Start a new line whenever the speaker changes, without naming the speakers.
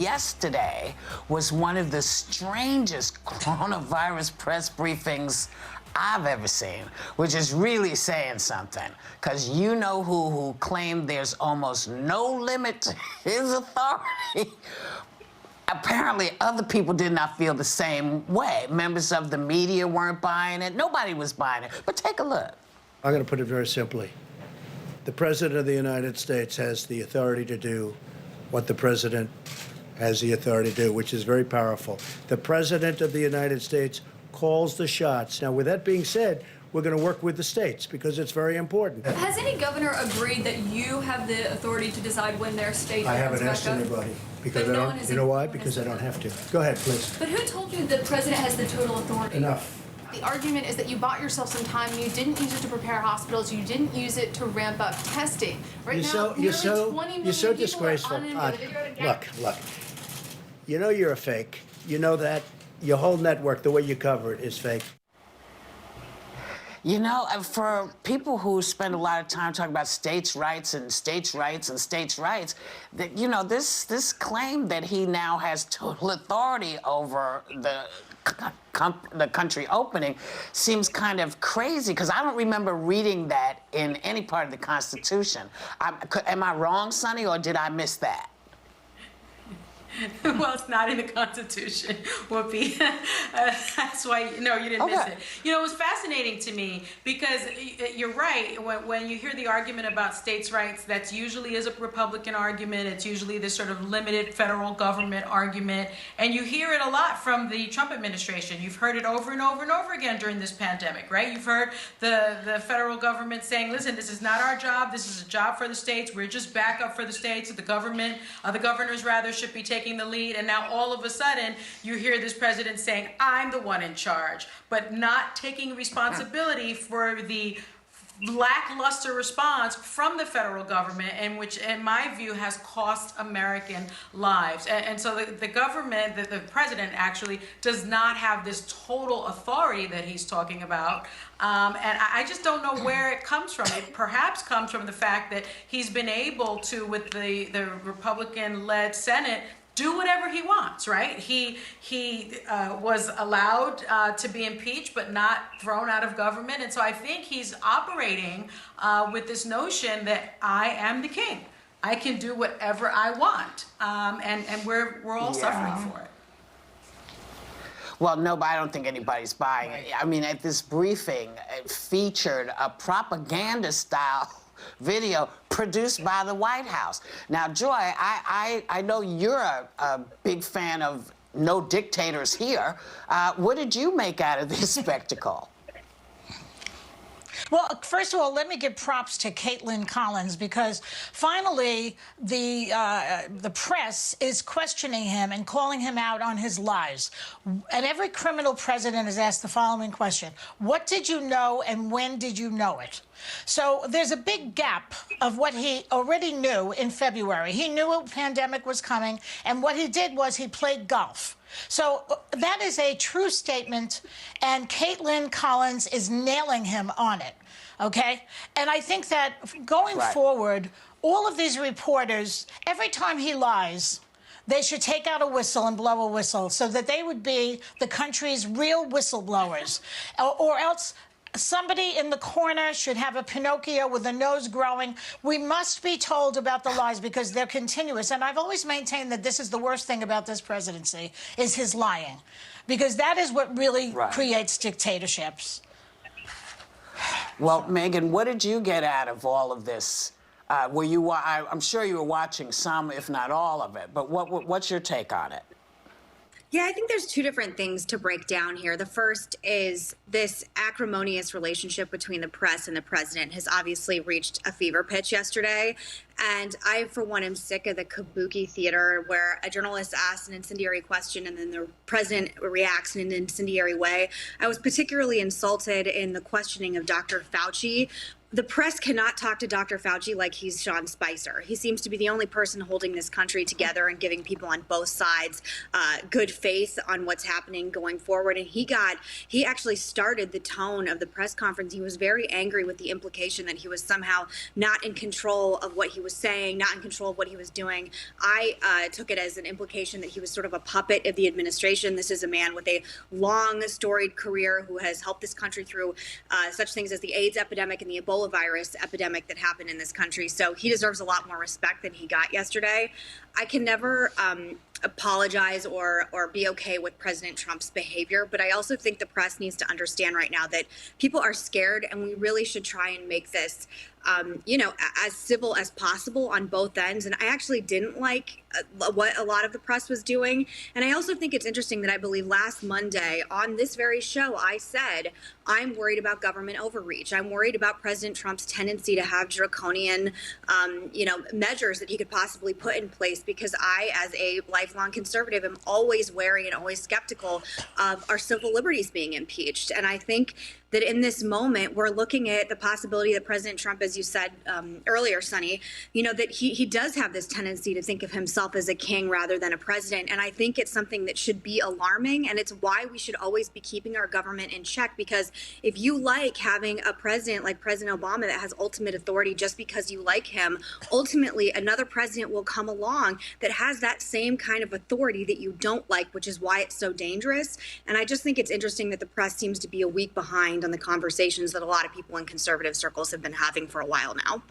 Yesterday was one of the strangest coronavirus press briefings I've ever seen, which is really saying something, because you know who claimed there's almost no limit to his authority. Apparently, other people did not feel the same way. Members of the media weren't buying it. Nobody was buying it. But take a look.
I'm going to put it very simply. The President of the United States has the authority to do what the President has the authority to do, which is very powerful. The President of the United States calls the shots. Now, with that being said, we're going to work with the states because it's very important.
Has any governor agreed that you have the authority to decide when their state
I haven't
opens
asked
back up?
anybody because
But
I
no one
don't.
has
You know why?
agreed.
Because I don't have to. Go ahead, please.
But who told you the president has the total authority?
Enough.
The argument is that you bought yourself some time. You didn't use it to prepare hospitals. You didn't use it to ramp up testing. Right now, nearly 20 million
You're so
people
disgraceful.
are unemployed.
Look. You know you're a fake. You know that. Your whole network, the way you cover it, is fake.
You know, for people who spend a lot of time talking about states' rights and states' rights and states' rights, that, you know, this claim that he now has total authority over the country opening seems kind of crazy, because I don't remember reading that in any part of the Constitution. Am I wrong, Sonny, or did I miss that?
Well, it's not in the Constitution, Whoopi. That's why, no, you didn't miss it. You know, it was fascinating to me because you're right. When you hear the argument about states' rights, that's usually is a Republican argument. It's usually this sort of limited federal government argument. And you hear it a lot from the Trump administration. You've heard it over and over and over again during this pandemic, right? You've heard the federal government saying, listen, this is not our job. This is a job for the states. We're just backup for the states. The government, the governors rather, should be taking the lead. And now all of a sudden you hear this president saying, I'm the one in charge, but not taking responsibility for the lackluster response from the federal government, and which in my view has cost American lives. And so the government, the president actually does not have this total authority that he's talking about. And I just don't know where it comes from. It perhaps comes from the fact that he's been able to, with the Republican-led Senate, do whatever he wants, right? He was allowed to be impeached, but not thrown out of government. And so I think he's operating with this notion that I am the king. I can do whatever I want. And we're all suffering for it.
Well, no, but I don't think anybody's buying it. I mean, at this briefing, it featured a propaganda-style video produced by the White House. Now, Joy, I know you're a big fan of no dictators here. What did you make out of this spectacle?
Well, first of all, let me give props to Caitlin Collins, because finally the press is questioning him and calling him out on his lies. And every criminal president is asked the following question: what did you know and when did you know it? So there's a big gap of what he already knew in February. He knew a pandemic was coming, and what he did was he played golf. So that is a true statement, and Caitlin Collins is nailing him on it, okay? And I think that going forward, all of these reporters, every time he lies, they should take out a whistle and blow a whistle so that they would be the country's real whistleblowers, or else somebody in the corner should have a Pinocchio with a nose growing. We must be told about the lies because they're continuous. And I've always maintained that this is the worst thing about this presidency, is his lying, because that is what really creates dictatorships.
Well, Megan, what did you get out of all of this? I'm sure you were watching some, if not all of it, but what's your take on it?
Yeah, I think there's two different things to break down here. The first is this acrimonious relationship between the press and the president has obviously reached a fever pitch yesterday. And I, for one, am sick of the kabuki theater where a journalist asks an incendiary question and then the president reacts in an incendiary way. I was particularly insulted in the questioning of Dr. Fauci, the press cannot talk to Dr. Fauci like he's Sean Spicer. He seems to be the only person holding this country together and giving people on both sides good faith on what's happening going forward. And he actually started the tone of the press conference. He was very angry with the implication that he was somehow not in control of what he was saying, not in control of what he was doing. I took it as an implication that he was sort of a puppet of the administration. This is a man with a long, storied career who has helped this country through such things as the AIDS epidemic and the Ebola virus epidemic that happened in this country. So he deserves a lot more respect than he got yesterday. I can never apologize or be okay with President Trump's behavior, but I also think the press needs to understand right now that people are scared, and we really should try and make this as civil as possible on both ends. And I actually didn't like what a lot of the press was doing. And I also think it's interesting that I believe last Monday on this very show, I said, I'm worried about government overreach. I'm worried about President Trump's tendency to have draconian, measures that he could possibly put in place, because I, as a lifelong conservative, am always wary and always skeptical of our civil liberties being impeached. And I think that in this moment, we're looking at the possibility that President Trump, as you said earlier, Sonny, that he does have this tendency to think of himself as a king rather than a president. And I think it's something that should be alarming. And it's why we should always be keeping our government in check. Because if you like having a president like President Obama that has ultimate authority just because you like him, ultimately another president will come along that has that same kind of authority that you don't like, which is why it's so dangerous. And I just think it's interesting that the press seems to be a week behind on the conversations that a lot of people in conservative circles have been having for a while now.